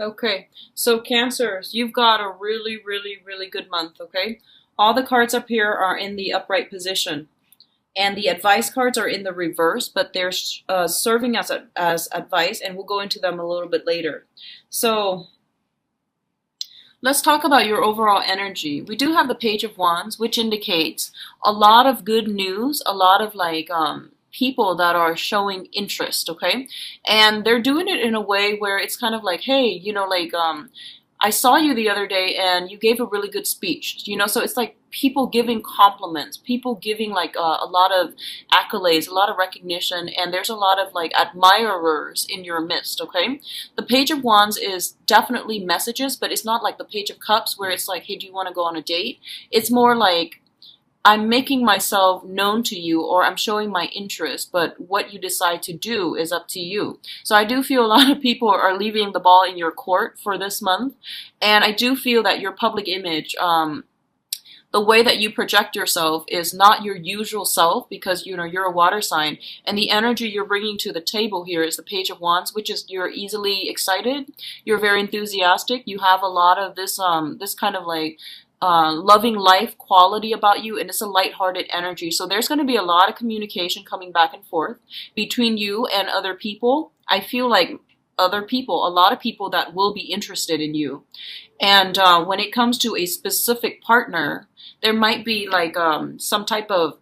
Okay, so Cancers, you've got a really, really, really good month, okay? All the cards up here are in the upright position, and the advice cards are in the reverse, but they're serving as advice, and we'll go into them a little bit later. So let's talk about your overall energy. We do have the Page of Wands, which indicates a lot of good news, a lot of people that are showing interest, okay? And they're doing it in a way where it's kind of like, hey, I saw you the other day and you gave a really good speech, so it's like people giving compliments, people giving a lot of accolades, a lot of recognition, and there's a lot of like admirers in your midst, okay? The Page of Wands is definitely messages, but it's not like the Page of Cups where it's like, hey, do you want to go on a date? It's more like, I'm making myself known to you, or I'm showing my interest, but what you decide to do is up to you. So I do feel a lot of people are leaving the ball in your court for this month, and I do feel that your public image, the way that you project yourself is not your usual self, because you're a water sign, and the energy you're bringing to the table here is the Page of Wands, which is you're easily excited, you're very enthusiastic, you have a lot of this kind of like loving life quality about you, and it's a lighthearted energy. So there's going to be a lot of communication coming back and forth between you and other people. I feel like other people, a lot of people that will be interested in you. And when it comes to a specific partner, there might be some type of,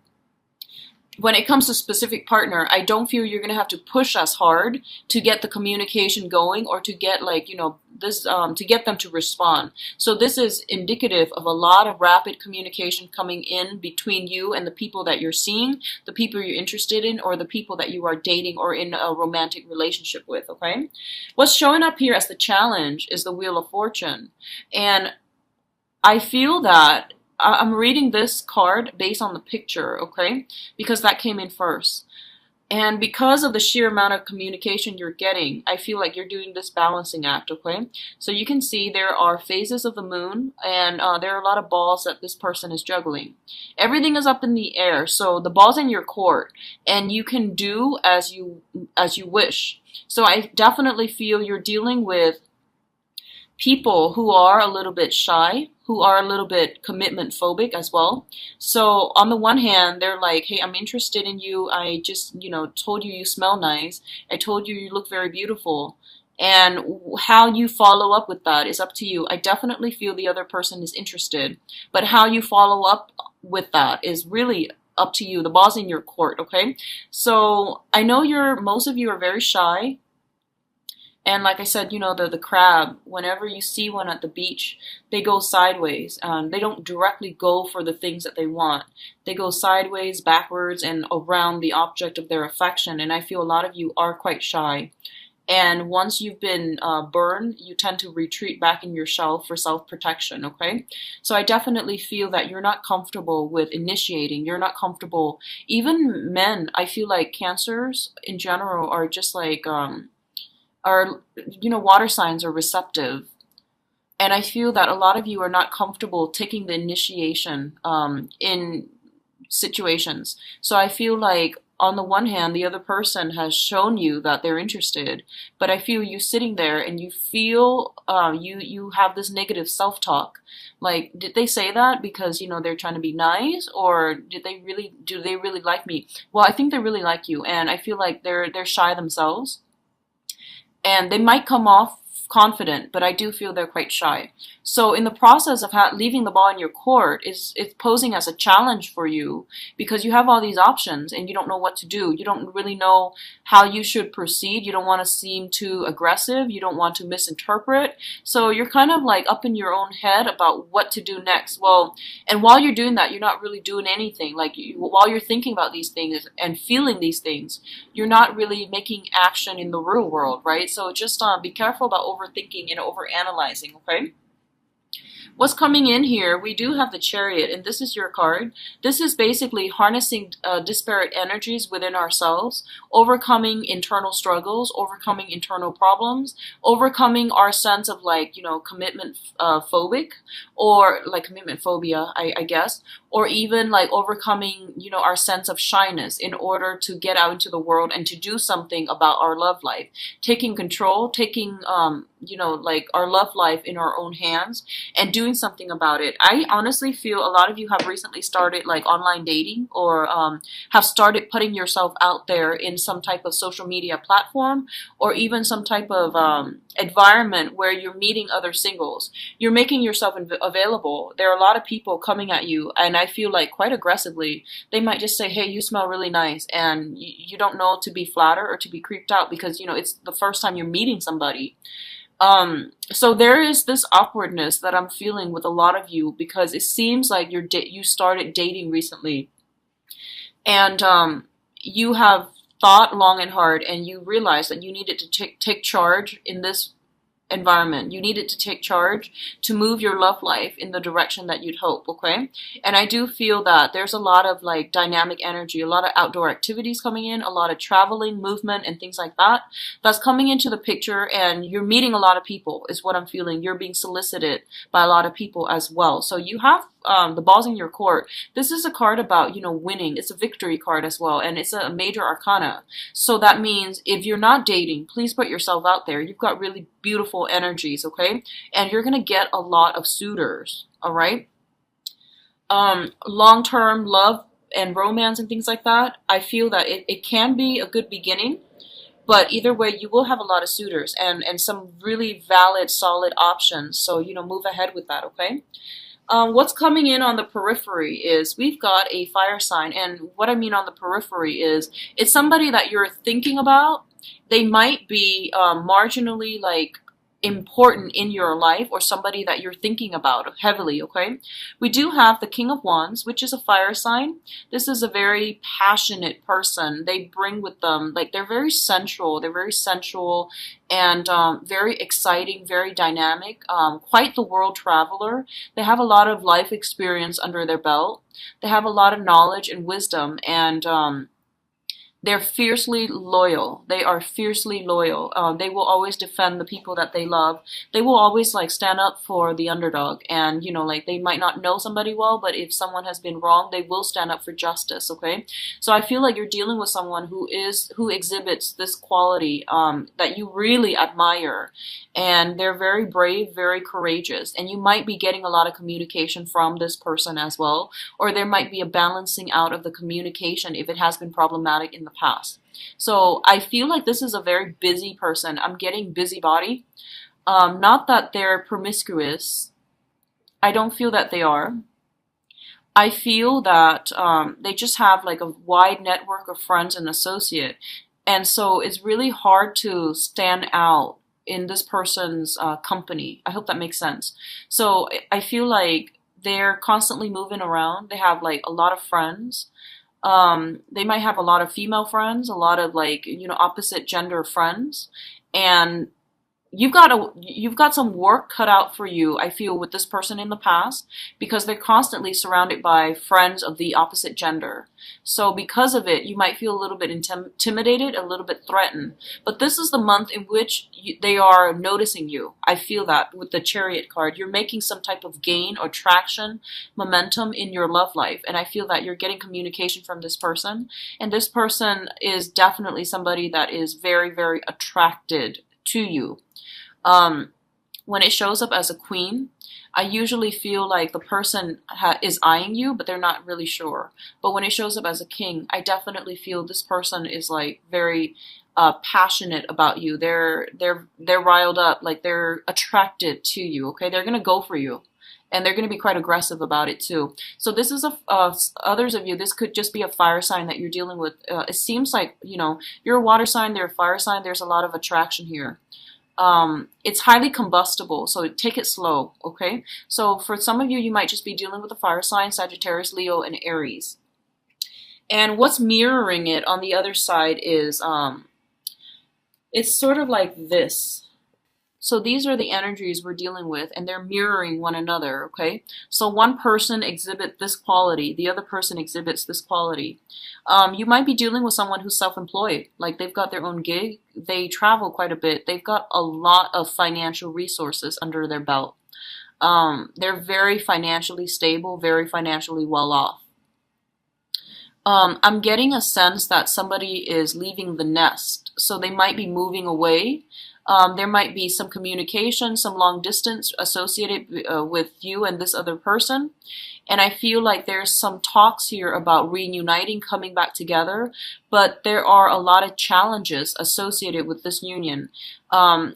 when it comes to specific partner, I don't feel you're going to have to push as hard to get the communication going, or to get to get them to respond. So this is indicative of a lot of rapid communication coming in between you and the people that you're seeing, the people you're interested in, or the people that you are dating or in a romantic relationship with, okay? What's showing up here as the challenge is the Wheel of Fortune. And I feel that I'm reading this card based on the picture, okay? Because that came in first. And because of the sheer amount of communication you're getting, I feel like you're doing this balancing act, okay? So you can see there are phases of the moon, and there are a lot of balls that this person is juggling. Everything is up in the air, so the ball's in your court, and you can do as you wish. So I definitely feel you're dealing with people who are a little bit shy, who are a little bit commitment phobic as well. So on the one hand, they're like, hey, I'm interested in you. I just, told you smell nice. I told you look very beautiful. And how you follow up with that is up to you. I definitely feel the other person is interested, but how you follow up with that is really up to you. The ball's in your court, okay? So I know most of you are very shy. And like I said, the crab, whenever you see one at the beach, they go sideways. They don't directly go for the things that they want. They go sideways, backwards, and around the object of their affection. And I feel a lot of you are quite shy. And once you've been burned, you tend to retreat back in your shell for self-protection, okay? So I definitely feel that you're not comfortable with initiating. You're not comfortable. Even men, I feel like Cancers in general are just like... water signs are receptive. And I feel that a lot of you are not comfortable taking the initiation in situations. So I feel like on the one hand, the other person has shown you that they're interested, but I feel you sitting there and you feel you have this negative self-talk. Like, did they say that because they're trying to be nice, or do they really like me? Well, I think they really like you, and I feel like they're shy themselves. And they might come off confident, but I do feel they're quite shy. So in the process of leaving the ball in your court, it's posing as a challenge for you, because you have all these options and you don't know what to do. You don't really know how you should proceed. You don't want to seem too aggressive. You don't want to misinterpret. So you're kind of like up in your own head about what to do next. Well, and while you're doing that, you're not really doing anything. Like while you're thinking about these things and feeling these things, you're not really making action in the real world, right? So just be careful about overthinking and overanalyzing, okay? What's coming in here, we do have the Chariot, and this is your card. This is basically harnessing disparate energies within ourselves, overcoming internal struggles, overcoming internal problems, overcoming our sense of commitment phobic, or like commitment phobia, I guess, or even like overcoming, our sense of shyness in order to get out into the world and to do something about our love life. Taking control, taking like our love life in our own hands and doing something about it. I honestly feel a lot of you have recently started like online dating, or have started putting yourself out there in some type of social media platform, or even some type of environment where you're meeting other singles. You're making yourself available. There are a lot of people coming at you, and I feel like quite aggressively. They might just say, hey, you smell really nice, and you don't know to be flattered or to be creeped out, because it's the first time you're meeting somebody. So there is this awkwardness that I'm feeling with a lot of you, because it seems like you started dating recently, and you have thought long and hard, and you realize that you needed to take charge in this environment. You needed to take charge to move your love life in the direction that you'd hope, okay? And I do feel that there's a lot of like dynamic energy, a lot of outdoor activities coming in, a lot of traveling, movement, and things like that that's coming into the picture, and you're meeting a lot of people is what I'm feeling. You're being solicited by a lot of people as well. So you have the balls in your court. This is a card about, winning. It's a victory card as well, and it's a major arcana. So that means if you're not dating, please put yourself out there. You've got really beautiful energies, okay? And you're going to get a lot of suitors, all right? Long-term love and romance and things like that, I feel that it can be a good beginning, but either way, you will have a lot of suitors and some really valid, solid options. So, move ahead with that, okay? What's coming in on the periphery is we've got a fire sign. And what I mean on the periphery is it's somebody that you're thinking about. They might be marginally like important in your life, or somebody that you're thinking about heavily, okay? We do have the King of Wands, which is a fire sign. This is a very passionate person. They bring with them, like, they're very sensual. They're very sensual and very exciting, very dynamic, quite the world traveler. They have a lot of life experience under their belt. They have a lot of knowledge and wisdom, and they're fiercely loyal. They are fiercely loyal. They will always defend the people that they love. They will always like stand up for the underdog. And like they might not know somebody well, but if someone has been wrong, they will stand up for justice. Okay, so I feel like you're dealing with someone who exhibits this quality that you really admire, and they're very brave, very courageous, and you might be getting a lot of communication from this person as well, or there might be a balancing out of the communication if it has been problematic in the past. So I feel like this is a very busy person. I'm getting busybody. Not that they're promiscuous. I don't feel that they are. I feel that they just have like a wide network of friends and associate. And so it's really hard to stand out in this person's company. I hope that makes sense. So I feel like they're constantly moving around. They have like a lot of friends. They might have a lot of female friends, a lot of like, opposite gender friends, and you've got some work cut out for you, I feel, with this person in the past, because they're constantly surrounded by friends of the opposite gender. So because of it, you might feel a little bit intimidated, a little bit threatened. But this is the month in which they are noticing you. I feel that with the Chariot card. You're making some type of gain or traction, momentum in your love life. And I feel that you're getting communication from this person. And this person is definitely somebody that is very, very attracted to you. When it shows up as a queen, I usually feel like the person is eyeing you, but they're not really sure. But when it shows up as a king, I definitely feel this person is like very passionate about you. They're riled up, like they're attracted to you. Okay, they're gonna go for you, and they're gonna be quite aggressive about it too. So this is others of you. This could just be a fire sign that you're dealing with. It seems like you're a water sign, they're a fire sign. There's a lot of attraction here. It's highly combustible, so take it slow, okay? So for some of you, you might just be dealing with a fire sign, Sagittarius, Leo, and Aries. And what's mirroring it on the other side is, it's sort of like this. So these are the energies we're dealing with, and they're mirroring one another, okay? So one person exhibits this quality, the other person exhibits this quality. You might be dealing with someone who's self-employed, like they've got their own gig, they travel quite a bit, they've got a lot of financial resources under their belt. They're very financially stable, very financially well off. I'm getting a sense that somebody is leaving the nest, so they might be moving away. There might be some communication, some long distance associated with you and this other person. And I feel like there's some talks here about reuniting, coming back together, but there are a lot of challenges associated with this union.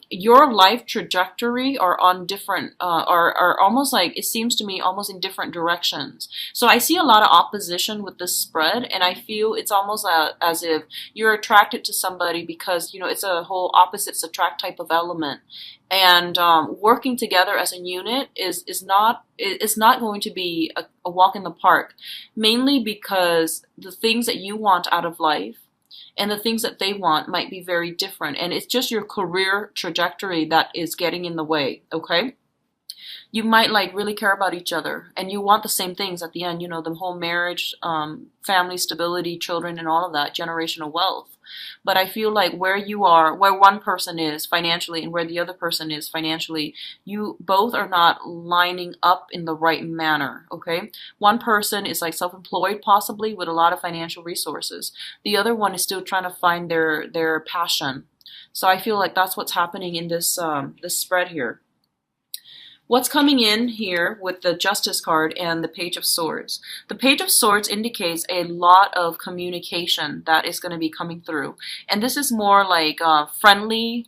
Your life trajectory are on different, are almost like, it seems to me, almost in different directions. So I see a lot of opposition with this spread, and I feel it's almost as if you're attracted to somebody because, you know, it's a whole opposites attract type of element. And working together as a unit is not going to be a walk in the park, mainly because the things that you want out of life and the things that they want might be very different, and it's just your career trajectory that is getting in the way. Okay, you might like really care about each other and you want the same things at the end, you know, the whole marriage, family stability, children, and all of that, generational wealth. But I feel like where you are, where one person is financially and where the other person is financially, you both are not lining up in the right manner. Okay, one person is like self-employed, possibly with a lot of financial resources. The other one is still trying to find their passion. So I feel like that's what's happening in this spread here. What's coming in here with the Justice card and the Page of Swords? The Page of Swords indicates a lot of communication that is going to be coming through. And this is more like friendly,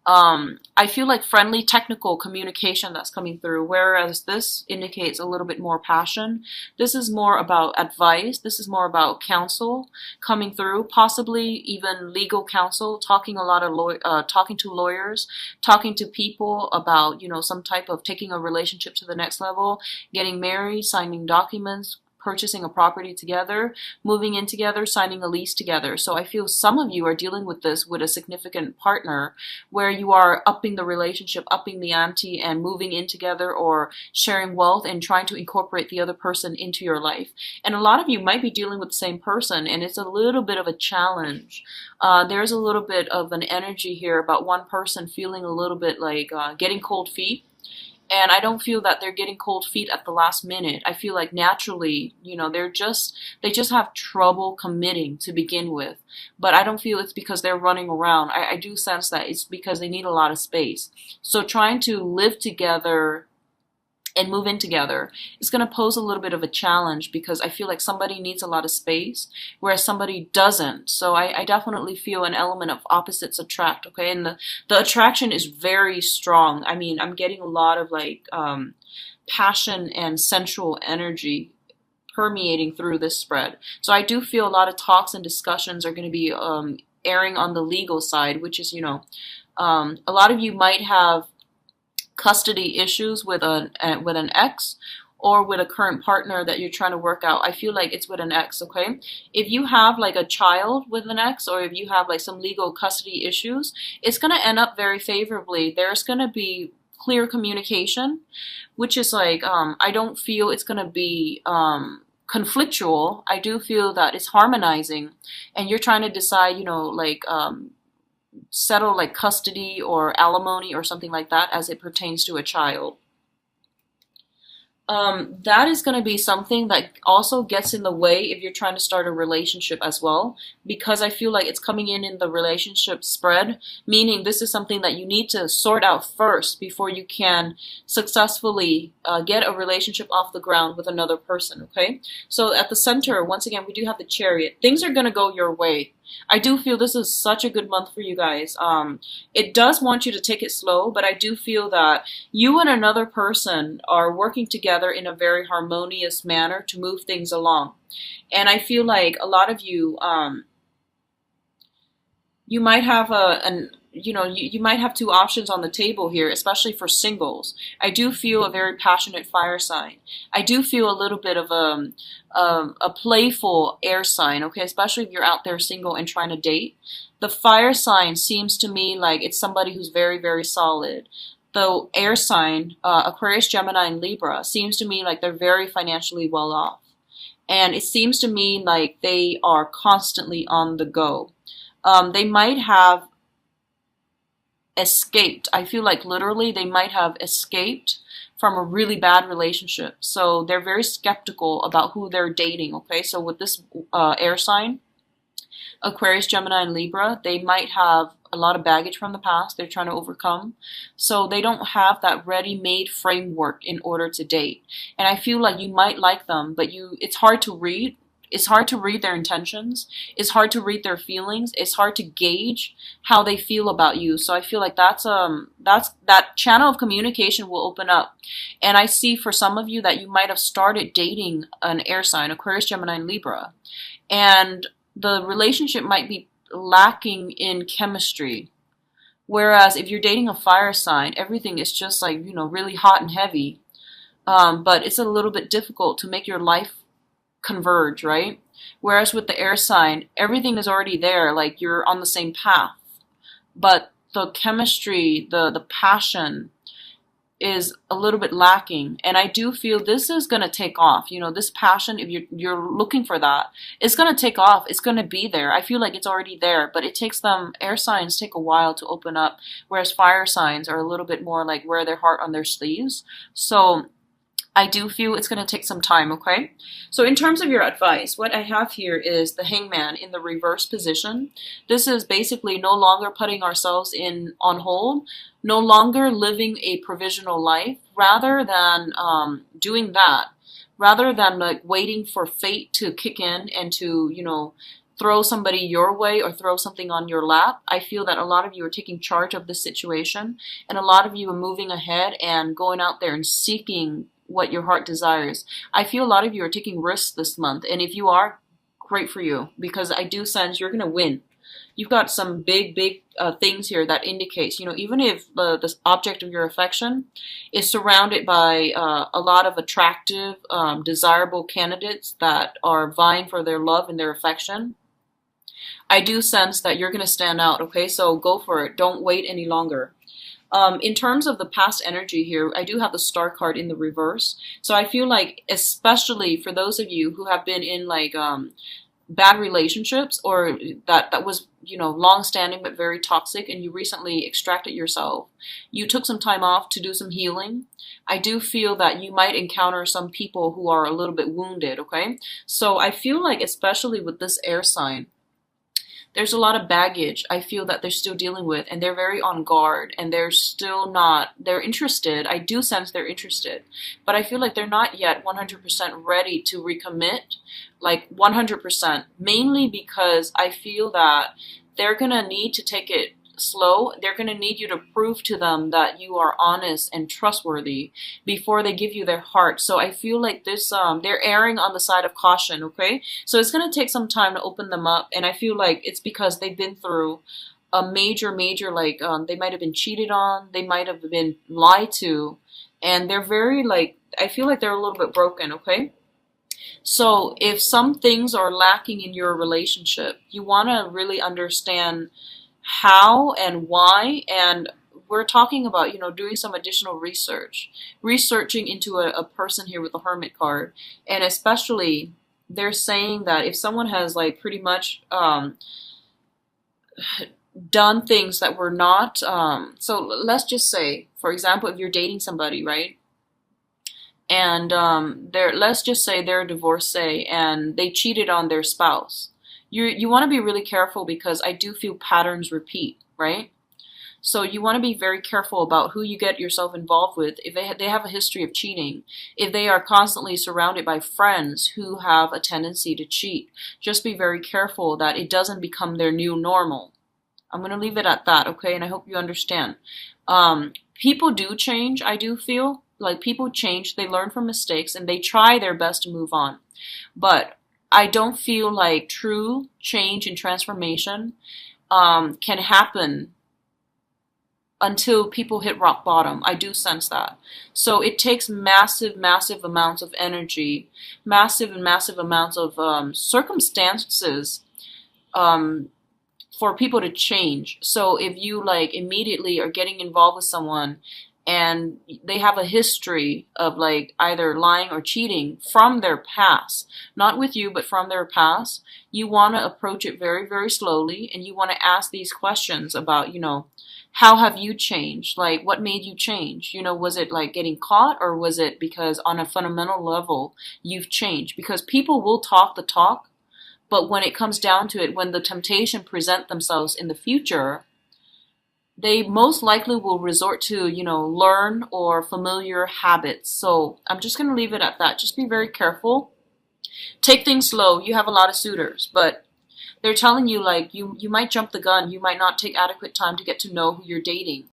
I feel like friendly technical communication that's coming through, whereas this indicates a little bit more passion. This is more about advice. This is more about counsel coming through, possibly even legal counsel, talking a lot of talking to lawyers, talking to people about, you know, some type of taking a relationship to the next level, getting married, signing documents, purchasing a property together, moving in together, signing a lease together. So I feel some of you are dealing with this with a significant partner where you are upping the relationship, upping the ante, and moving in together or sharing wealth and trying to incorporate the other person into your life. And a lot of you might be dealing with the same person, and it's a little bit of a challenge. There's a little bit of an energy here about one person feeling a little bit like getting cold feet. And I don't feel that they're getting cold feet at the last minute. I feel like naturally, you know, they just have trouble committing to begin with. But I don't feel it's because they're running around. I do sense that it's because they need a lot of space. So trying to live together and move in together is going to pose a little bit of a challenge because I feel like somebody needs a lot of space, whereas somebody doesn't. So I definitely feel an element of opposites attract, okay? And the attraction is very strong. I mean, I'm getting a lot of like passion and sensual energy permeating through this spread. So I do feel a lot of talks and discussions are going to be airing on the legal side, which is, you know, a lot of you might have custody issues with an ex or with a current partner that you're trying to work out. I feel like it's with an ex, okay? If you have like a child with an ex or if you have like some legal custody issues, it's going to end up very favorably. There's going to be clear communication, which is like, I don't feel it's going to be conflictual. I do feel that it's harmonizing and you're trying to decide, you know, like, settle like custody or alimony or something like that as it pertains to a child. That is going to be something that also gets in the way if you're trying to start a relationship as well, because I feel like it's coming in the relationship spread, meaning this is something that you need to sort out first before you can successfully get a relationship off the ground with another person, okay? So at the center, once again, we do have the Chariot. Things are going to go your way. I do feel this is such a good month for you guys. It does want you to take it slow, but I do feel that you and another person are working together in a very harmonious manner to move things along. And I feel like a lot of you, you might have you might have two options on the table here, especially for singles. I do feel a very passionate fire sign. I do feel a little bit of a playful air sign, okay, especially if you're out there single and trying to date. The fire sign seems to me like it's somebody who's very, very solid. The air sign, Aquarius, Gemini, and Libra, seems to me like they're very financially well off. And it seems to me like they are constantly on the go. They might have escaped. I feel like literally they might have escaped from a really bad relationship. So they're very skeptical about who they're dating, okay? So with this air sign, Aquarius, Gemini, and Libra, they might have a lot of baggage from the past they're trying to overcome. So they don't have that ready-made framework in order to date. And I feel like you might like them, but it's hard to read. It's hard to read their intentions. It's hard to read their feelings. It's hard to gauge how they feel about you. So I feel like that's that channel of communication will open up. And I see for some of you that you might have started dating an air sign, Aquarius, Gemini, and Libra. And the relationship might be lacking in chemistry. Whereas if you're dating a fire sign, everything is just like, really hot and heavy. But it's a little bit difficult to make your life converge, right? Whereas with the air sign, everything is already there, like you're on the same path. But the chemistry, the passion is a little bit lacking. And I do feel this is going to take off. This passion, if you're looking for that, it's going to take off. It's going to be there. I feel like it's already there, but it takes them, air signs take a while to open up, whereas fire signs are a little bit more like wear their heart on their sleeves. So I do feel it's going to take some time, okay? So in terms of your advice, what I have here is the Hangman in the reverse position. This is basically no longer putting ourselves on hold, no longer living a provisional life, rather than doing that, rather than like waiting for fate to kick in and to, throw somebody your way or throw something on your lap. I feel that a lot of you are taking charge of this situation, and a lot of you are moving ahead and going out there and seeking what your heart desires. I feel a lot of you are taking risks this month, and if you are, great for you, because I do sense you're going to win. You've got some big things here that indicates, even if the object of your affection is surrounded by a lot of attractive, desirable candidates that are vying for their love and their affection, I do sense that you're going to stand out, okay? So go for it. Don't wait any longer. In terms of the past energy here, I do have the Star card in the reverse. So I feel like, especially for those of you who have been in like bad relationships, or that was, long-standing but very toxic, and you recently extracted yourself, you took some time off to do some healing. I do feel that you might encounter some people who are a little bit wounded, okay? So I feel like, especially with this air sign, there's a lot of baggage I feel that they're still dealing with, and they're very on guard, and they're interested. I do sense they're interested, but I feel like they're not yet 100% ready to recommit, like 100%, mainly because I feel that they're going to need to take it slow. They're going to need you to prove to them that you are honest and trustworthy before they give you their heart. So I feel like this, they're erring on the side of caution, okay? So it's going to take some time to open them up, and I feel like it's because they've been through a major, like, they might have been cheated on, they might have been lied to, and they're very, like, I feel like they're a little bit broken, okay? So if some things are lacking in your relationship, you want to really understand how and why, and we're talking about, doing some additional researching into a person here with the Hermit card. And especially, they're saying that if someone has like pretty much done things that were not, so let's just say, for example, if you're dating somebody, right? And let's just say they're a divorcee and they cheated on their spouse. You want to be really careful, because I do feel patterns repeat, right? So you want to be very careful about who you get yourself involved with. If they have a history of cheating, if they are constantly surrounded by friends who have a tendency to cheat, just be very careful that it doesn't become their new normal. I'm going to leave it at that, okay? And I hope you understand. People do change, I do feel. Like, people change, they learn from mistakes, and they try their best to move on. But I don't feel like true change and transformation can happen until people hit rock bottom. I do sense that. So it takes massive amounts of energy, massive amounts of circumstances for people to change. So if you like immediately are getting involved with someone and they have a history of like either lying or cheating from their past, not with you, but from their past, you want to approach it very slowly, and you want to ask these questions about, how have you changed? Like, what made you change? Was it like getting caught, or was it because on a fundamental level you've changed? Because people will talk the talk, but when it comes down to it, when the temptation present themselves in the future, they most likely will resort to, learn or familiar habits. So I'm just going to leave it at that. Just be very careful. Take things slow. You have a lot of suitors, but they're telling you like you might jump the gun. You might not take adequate time to get to know who you're dating.